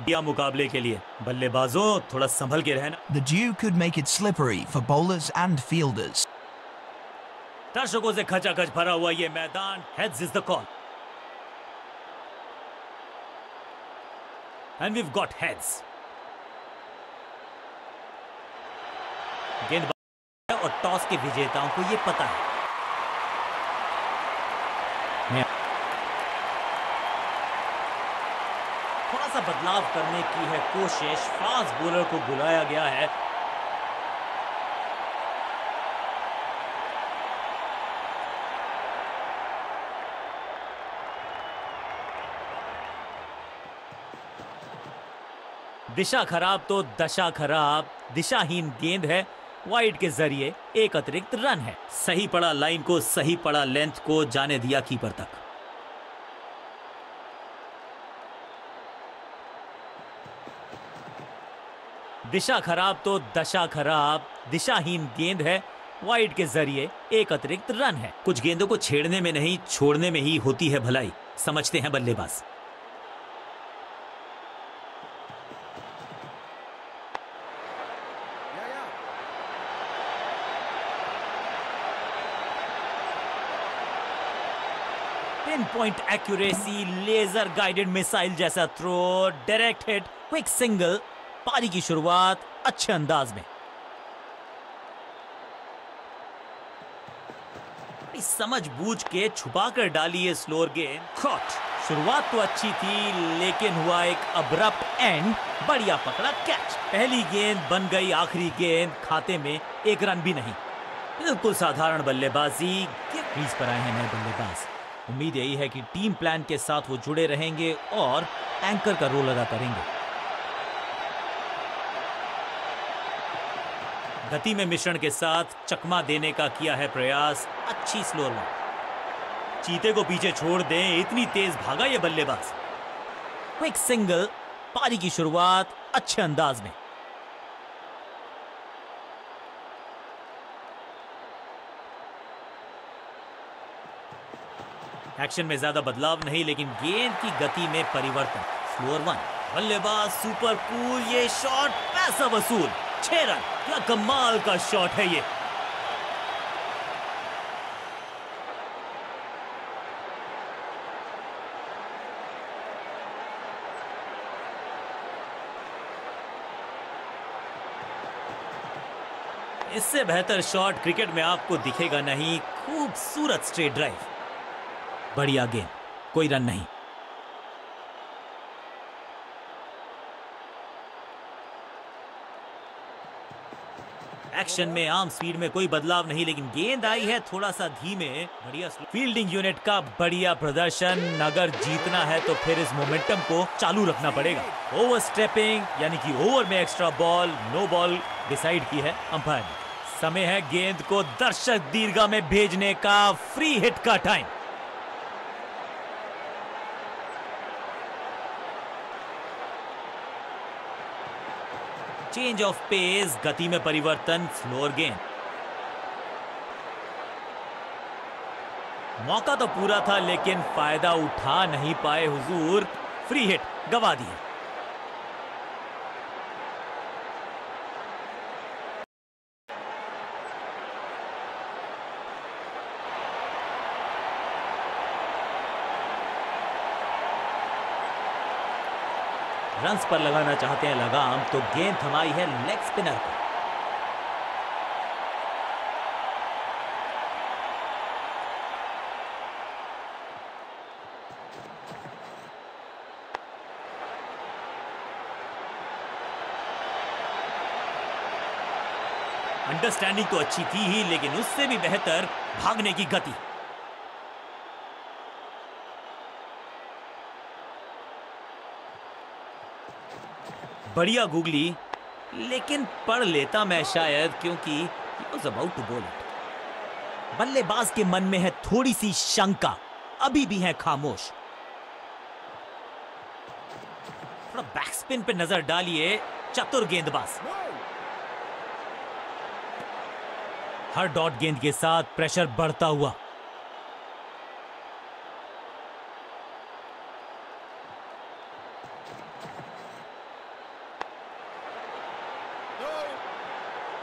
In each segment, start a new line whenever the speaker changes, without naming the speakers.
दिया मुकाबले के लिए। बल्लेबाजों थोड़ा संभल के रहना।
The dew could make it slippery for bowlers and fielders.
दर्शकों से खचाखच भरा हुआ ये मैदान। Heads is the call. And we've got heads. गेंदबाज और टॉस के विजेताओं को ये पता है। थोड़ा सा बदलाव करने की है कोशिश। फास्ट बॉलर को बुलाया गया है। दिशा खराब तो दशा खराब। दिशाहीन गेंद है। वाइड के जरिए एक अतिरिक्त रन है। सही पड़ा लाइन को, सही पड़ा लेंथ को, जाने दिया कीपर तक। दिशा खराब तो दशा खराब। दिशाहीन गेंद है। वाइड के जरिए एक अतिरिक्त रन है। कुछ गेंदों को छेड़ने में नहीं, छोड़ने में ही होती है भलाई, समझते हैं बल्लेबाज। Pin point accuracy, laser guided missile जैसा throw, direct hit, quick single. पारी की शुरुआत अच्छे अंदाज में। समझ बूझ के छुपा कर डाली है स्लोअर गेंद। कॉट। शुरुआत तो अच्छी थी लेकिन हुआ एक अब्रप्ट एंड। बढ़िया पकड़ा कैच। पहली गेंद बन गई आखिरी गेंद। खाते में एक रन भी नहीं। बिल्कुल साधारण बल्लेबाजी। क्रीज पर आए हैं नए बल्लेबाज। उम्मीद यही है कि टीम प्लान के साथ वो जुड़े रहेंगे और एंकर का रोल अदा करेंगे। गति में मिश्रण के साथ चकमा देने का किया है प्रयास। अच्छी स्लोअर बॉल। चीते को पीछे छोड़ दें, इतनी तेज भागा ये बल्लेबाज। Quick single. पारी की शुरुआत अच्छे अंदाज में। एक्शन में ज्यादा बदलाव नहीं लेकिन गेंद की गति में परिवर्तन। Slower one. बल्लेबाज सुपर कूल। ये शॉट पैसा वसूल। 6 रन। क्या कमाल का शॉट है ये। इससे बेहतर शॉट क्रिकेट में आपको दिखेगा नहीं। खूबसूरत स्ट्रेट ड्राइव। बढ़िया गेंद, कोई रन नहीं। एक्शन में आर्म स्पीड में कोई बदलाव नहीं लेकिन गेंद आई है थोड़ा सा धीमे। बढ़िया फील्डिंग यूनिट का बढ़िया प्रदर्शन। अगर जीतना है तो फिर इस मोमेंटम को चालू रखना पड़ेगा। ओवर स्टेपिंग यानी कि ओवर में extra ball, no ball decide की है अंपायर ने। समय है गेंद को दर्शक दीर्घा में भेजने का। फ्री हिट का टाइम। चेंज ऑफ पेस, गति में परिवर्तन। स्लोअर गेंद। मौका तो पूरा था लेकिन फायदा उठा नहीं पाए हुजूर। फ्री हिट गवा दिए। रन्स पर लगाना चाहते हैं लगाम तो गेंद थमाई है लेग स्पिनर को। अंडरस्टैंडिंग तो अच्छी थी ही लेकिन उससे भी बेहतर भागने की गति। बढ़िया गूगली लेकिन पढ़ लेता मैं शायद क्योंकि he was about to bowl it। बल्लेबाज के मन में है थोड़ी सी शंका। अभी भी है खामोश। थोड़ा बैकस्पिन पे नजर डालिए। चतुर गेंदबाज। हर डॉट गेंद के साथ प्रेशर बढ़ता हुआ।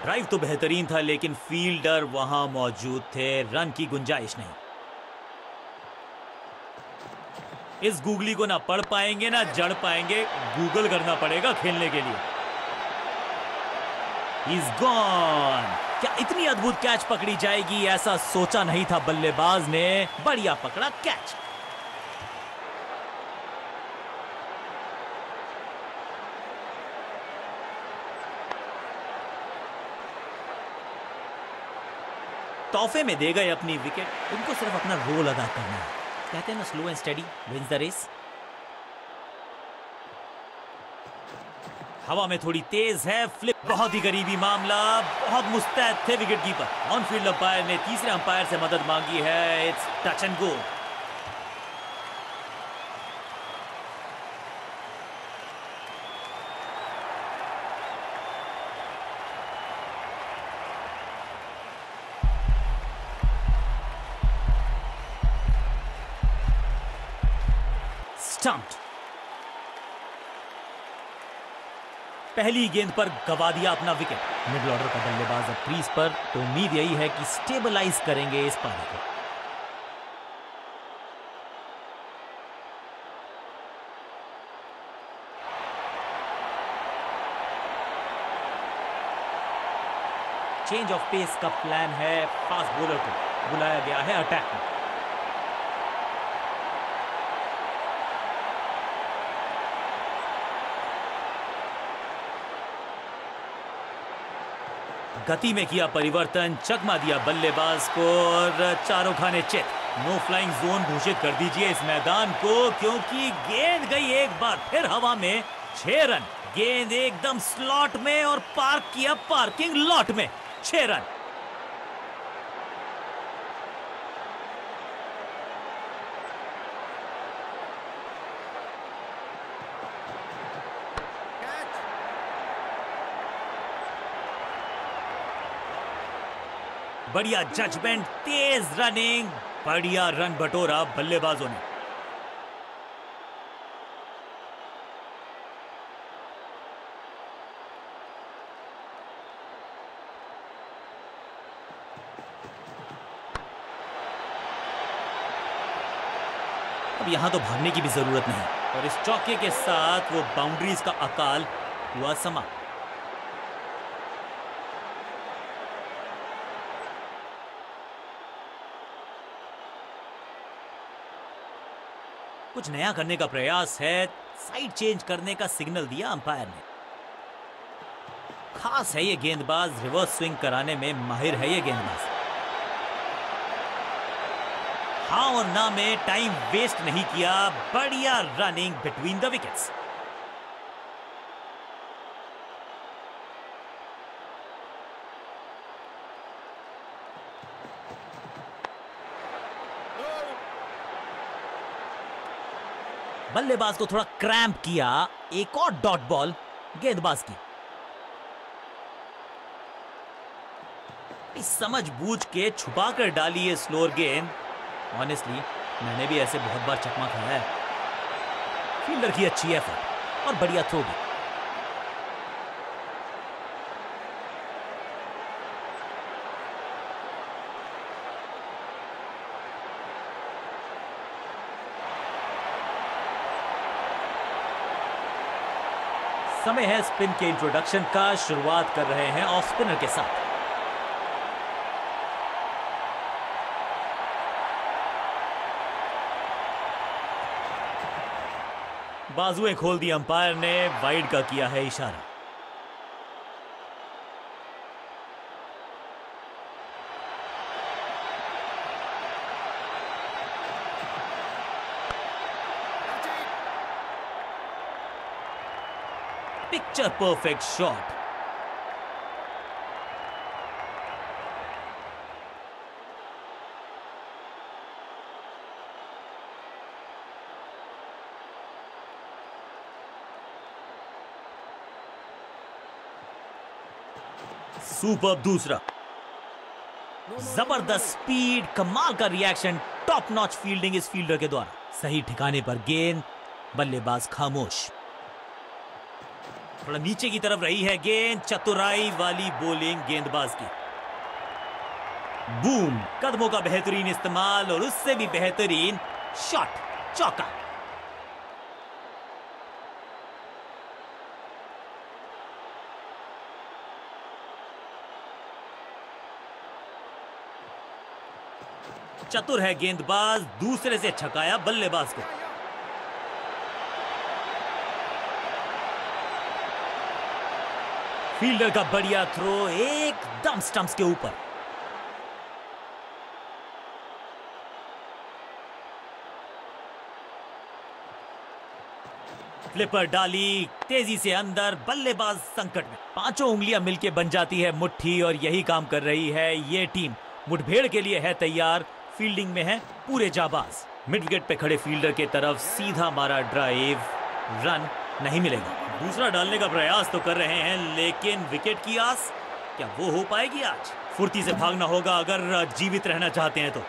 ड्राइव तो बेहतरीन था लेकिन फील्डर वहां मौजूद थे, रन की गुंजाइश नहीं। इस गूगली को ना पढ़ पाएंगे ना जड़ पाएंगे, गूगल करना पड़ेगा खेलने के लिए। He's gone। क्या इतनी अद्भुत कैच पकड़ी जाएगी, ऐसा सोचा नहीं था बल्लेबाज ने, बढ़िया पकड़ा कैच। तोहफे में दे गए अपनी विकेट, उनको सिर्फ अपना रोल अदा करना है। कहते हैं ना, slow and steady wins the race. हवा में थोड़ी तेज है, फ्लिप, बहुत ही करीबी मामला, बहुत मुस्तैद थे wicket keeper. On field umpire ने तीसरे अंपायर से मदद मांगी है, it's touch and go. Stumped. पहली गेंद पर गवा दिया अपना विकेट। मिडिल ऑर्डर का बल्लेबाज अब क्रीज पर, तो उम्मीद यही है कि स्टेबलाइज करेंगे इस पारी को। चेंज ऑफ पेस का प्लान है, फास्ट बॉलर को बुलाया गया है अटैक में। गति में किया परिवर्तन, चकमा दिया बल्लेबाज को और चारों खाने चित। नो फ्लाइंग जोन घोषित कर दीजिए इस मैदान को, क्योंकि गेंद गई एक बार फिर हवा में। 6 रन, गेंद एकदम स्लॉट में और पार्क किया पार्किंग लॉट में। 6 रन। बढ़िया जजमेंट, तेज रनिंग, बढ़िया रन बटोरा बल्लेबाजों ने। अब यहां तो भागने की भी जरूरत नहीं, और इस चौके के साथ वो बाउंड्रीज का अकाल हुआ समाप्त। कुछ नया करने का प्रयास है, साइड चेंज करने का सिग्नल दिया अंपायर ने। खास है ये गेंदबाज, रिवर्स स्विंग कराने में माहिर है ये गेंदबाज। हाँ और ना में टाइम वेस्ट नहीं किया, बढ़िया रनिंग बिटवीन द विकेट्स। बल्लेबाज को थोड़ा क्रैम्प किया, एक और डॉट बॉल गेंदबाज की। समझ बूझ के छुपा कर डाली ये स्लोअर गेंद। ऑनेस्टली मैंने भी ऐसे बहुत बार चकमा खाया है। फील्डर की अच्छी एफर्ट और बढ़िया थ्रो भी। समय है स्पिन के इंट्रोडक्शन का। शुरुआत कर रहे हैं ऑफ स्पिनर के साथ। बाजुएं खोल दी अंपायर ने, वाइड का किया है इशारा। Picture perfect shot. सुपर दूसरा, जबरदस्त स्पीड, कमाल का रिएक्शन, टॉप नॉच फील्डिंग इस फील्डर के द्वारा। सही ठिकाने पर गेंद, बल्लेबाज खामोश। थोड़ा नीचे की तरफ रही है गेंद, चतुराई वाली बॉलिंग गेंदबाज की। बूम, कदमों का बेहतरीन इस्तेमाल और उससे भी बेहतरीन शॉट, चौका। चतुर है गेंदबाज, दूसरे से छकाया बल्लेबाज को। फील्डर का बढ़िया थ्रो एकदम स्टंप्स के ऊपर। फ्लिपर डाली तेजी से अंदर, बल्लेबाज संकट में। पांचों उंगलियां मिलके बन जाती है मुट्ठी और यही काम कर रही है ये टीम। मुठभेड़ के लिए है तैयार, फील्डिंग में है पूरे जाबाज। मिड विकेट पे खड़े फील्डर के तरफ सीधा मारा ड्राइव, रन नहीं मिलेगा। दूसरा डालने का प्रयास तो कर रहे हैं, लेकिन विकेट की आस क्या वो हो पाएगी आज? फुर्ती से भागना होगा अगर जीवित रहना चाहते हैं तो।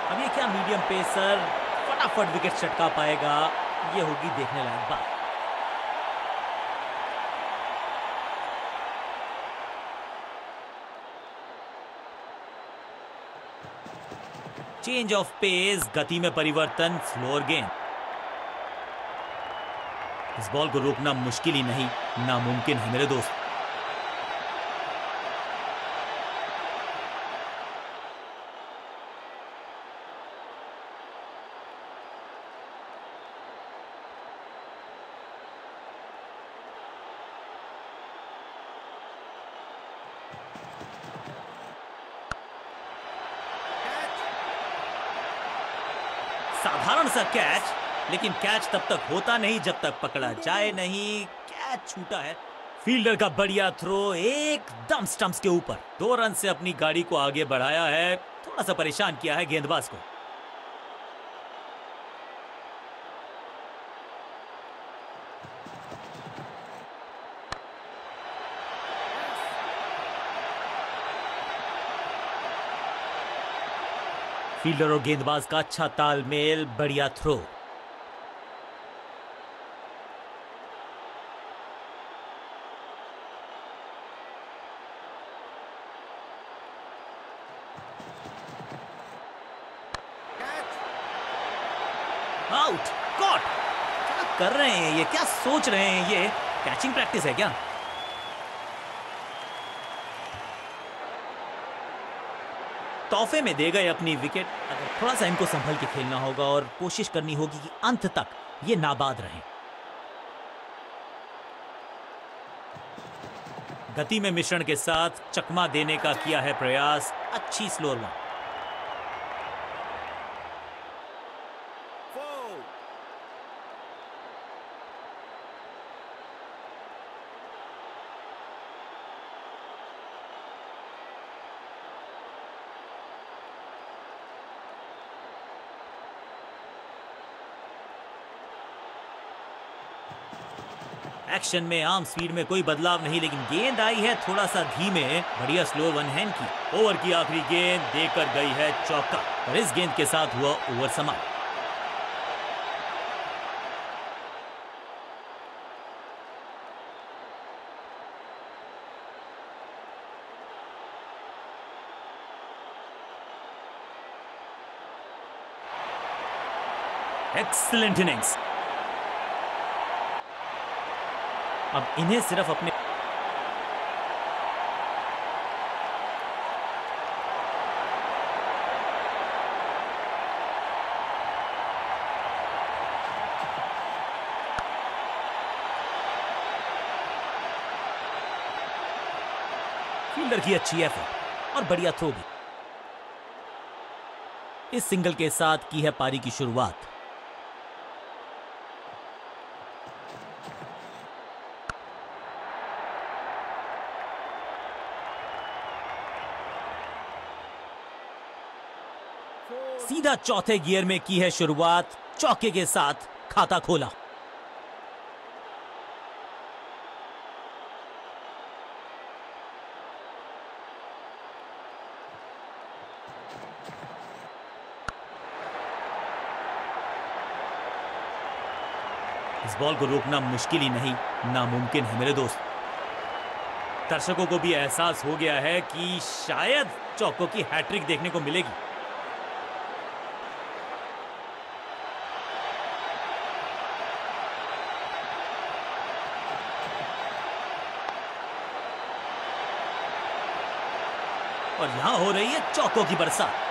अब ये क्या मीडियम पेसर फटाफट विकेट चटका पाएगा, ये होगी देखने लायक बात। चेंज ऑफ पेस, गति में परिवर्तन, स्लोअर गेंद। इस बॉल को रोकना मुश्किल ही नहीं, नामुमकिन है मेरे दोस्त। साधारण सा कैच, लेकिन कैच तब तक होता नहीं जब तक पकड़ा जाए नहीं। कैच छूटा है। फील्डर का बढ़िया थ्रो एकदम स्टंप्स के ऊपर। 2 रन से अपनी गाड़ी को आगे बढ़ाया है, थोड़ा सा परेशान किया है गेंदबाज को। फील्डर और गेंदबाज का अच्छा तालमेल, बढ़िया थ्रो। Out, cot. क्या कर रहे हैं ये, क्या सोच रहे हैं ये? कैचिंग प्रैक्टिस है क्या? तोहफे में दे गए अपनी विकेट। अगर थोड़ा सा इनको संभल के खेलना होगा और कोशिश करनी होगी कि अंत तक ये नाबाद रहें। गति में मिश्रण के साथ चकमा देने का किया है प्रयास, अच्छी स्लोअर वन। एक्शन में आर्म स्पीड में कोई बदलाव नहीं, लेकिन गेंद आई है थोड़ा सा धीमे। बढ़िया स्लो वन हैंड की। ओवर की आखिरी गेंद देकर गई है चौका और इस गेंद के साथ हुआ ओवर समाप्त। Excellent innings. अब इन्हें सिर्फ अपने फील्डर की अच्छी एफर्ट और बढ़िया थ्रो भी। इस सिंगल के साथ की है पारी की शुरुआत। सीधा चौथे गियर में की है शुरुआत, चौके के साथ खाता खोला। इस बॉल को रोकना मुश्किल ही नहीं, नामुमकिन है मेरे दोस्त। दर्शकों को भी एहसास हो गया है कि शायद चौकों की हैट्रिक देखने को मिलेगी। और यहां हो रही है चौकों की बरसात।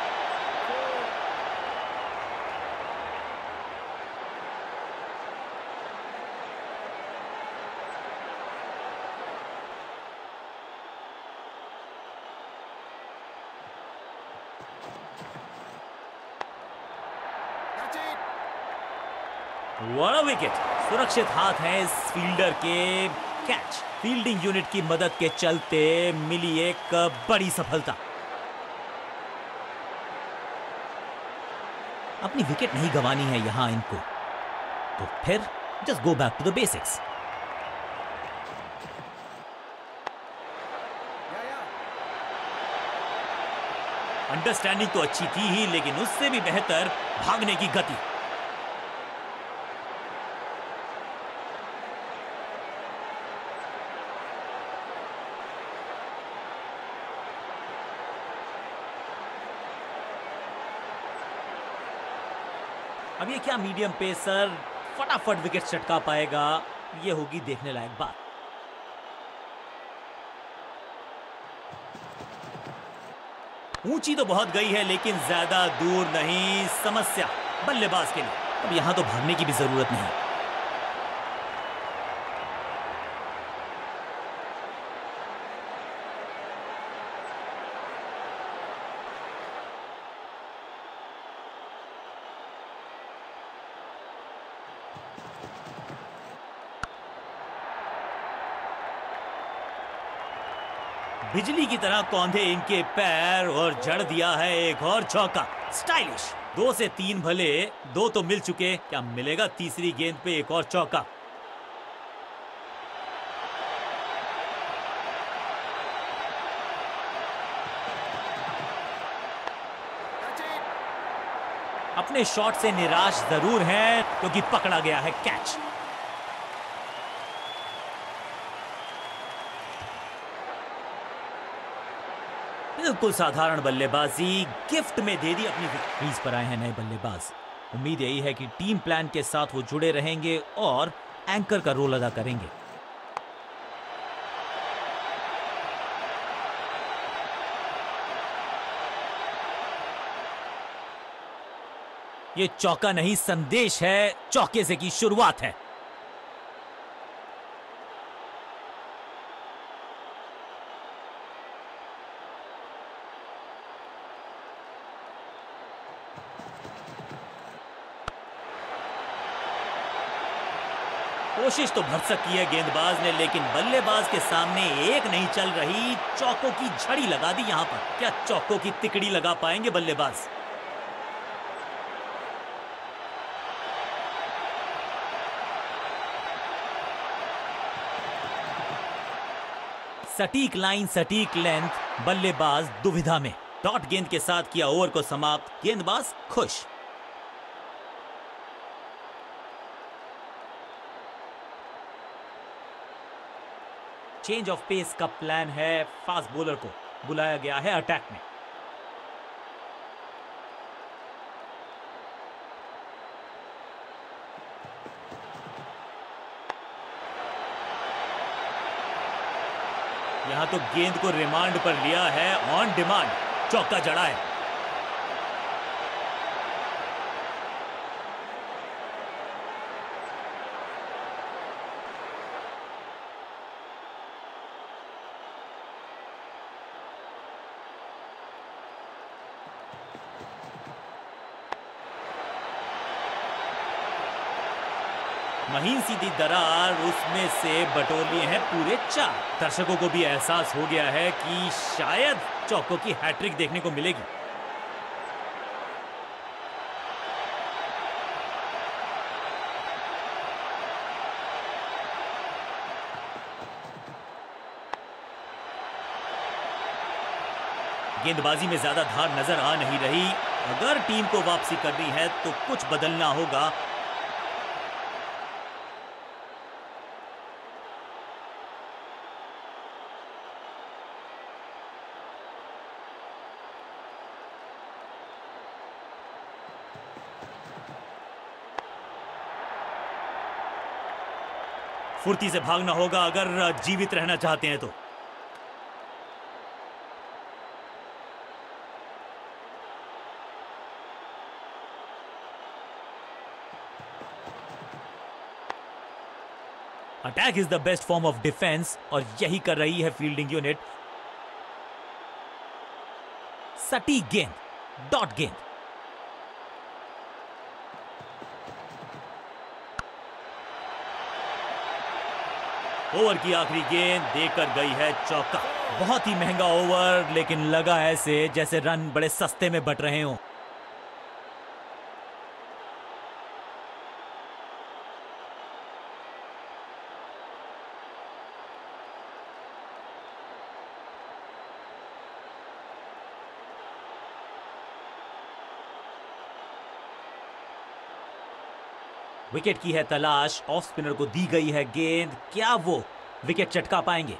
बड़ा विकेट, सुरक्षित हाथ है इस फील्डर के। कैच, फील्डिंग यूनिट की मदद के चलते मिली एक बड़ी सफलता। अपनी विकेट नहीं गंवानी है यहां इनको, तो फिर just go back to the basics. Understanding तो अच्छी थी ही, लेकिन उससे भी बेहतर भागने की गति। अब ये क्या मीडियम पेसर फटाफट विकेट चटका पाएगा, ये होगी देखने लायक बात। ऊंची तो बहुत गई है, लेकिन ज्यादा दूर नहीं। समस्या बल्लेबाज के लिए। अब यहां तो भागने की भी जरूरत नहीं। बिजली की तरह कौंधे इनके पैर और जड़ दिया है एक और चौका। स्टाइलिश। 2 से 3 भले, 2 तो मिल चुके, क्या मिलेगा तीसरी गेंद पे एक और चौका। अपने शॉट से निराश जरूर हैं, क्योंकि पकड़ा गया है कैच। बिल्कुल साधारण बल्लेबाजी गिफ्ट में दे दी अपनी। क्रीज पर आए हैं नए बल्लेबाज। उम्मीद यही है कि टीम प्लान के साथ वो जुड़े रहेंगे और एंकर का रोल अदा करेंगे। ये चौका नहीं, संदेश है, चौके से की शुरुआत है। कोशिश तो भरसक की है गेंदबाज ने, लेकिन बल्लेबाज के सामने एक नहीं चल रही। चौकों की झड़ी लगा दी यहां पर। क्या चौकों की तिकड़ी लगा पाएंगे बल्लेबाज? सटीक लाइन, सटीक लेंथ, बल्लेबाज दुविधा में। डॉट गेंद के साथ किया ओवर को समाप्त, गेंदबाज खुश। चेंज ऑफ पेस का प्लान है। फास्ट बॉलर को बुलाया गया है अटैक में। यहां तो गेंद को रिमांड पर लिया है, ऑन डिमांड चौका जड़ा है। महीन सीधी दरार, उसमें से बटोर लिए हैं पूरे 4। दर्शकों को भी एहसास हो गया है कि शायद चौकों की हैट्रिक देखने को मिलेगी। गेंदबाजी में ज्यादा धार नजर आ नहीं रही। अगर टीम को वापसी करनी है तो कुछ बदलना होगा। फुर्ती से भागना होगा अगर जीवित रहना चाहते हैं तो। Attack is the best form of defence और यही कर रही है फील्डिंग यूनिट। सटीक गेंद, डॉट गेंद। ओवर की आखिरी गेंद देकर गई है चौका। बहुत ही महंगा ओवर, लेकिन लगा ऐसे जैसे रन बड़े सस्ते में बट रहे हों। विकेट की है तलाश, ऑफ स्पिनर को दी गई है गेंद, क्या वो विकेट चटका पाएंगे?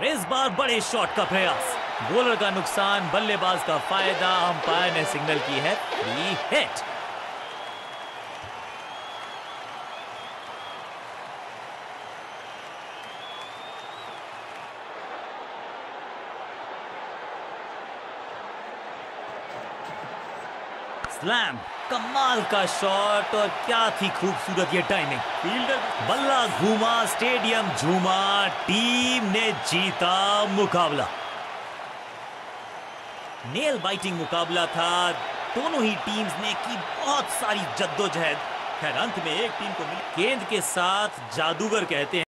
इस बार बड़े शॉट का प्रयास, बॉलर का नुकसान, बल्लेबाज का फायदा। अंपायर ने सिग्नल की है फ्री हिट। स्लैम, कमाल का शॉट और क्या थी खूबसूरत ये टाइमिंग। फील्डर बल्ला घूमा, स्टेडियम झूमा, टीम ने जीता मुकाबला। नेल बाइटिंग मुकाबला था, दोनों ही टीम्स ने की बहुत सारी जद्दोजहद। खैर अंत में एक टीम को मिली गेंद के साथ जादूगर कहते हैं।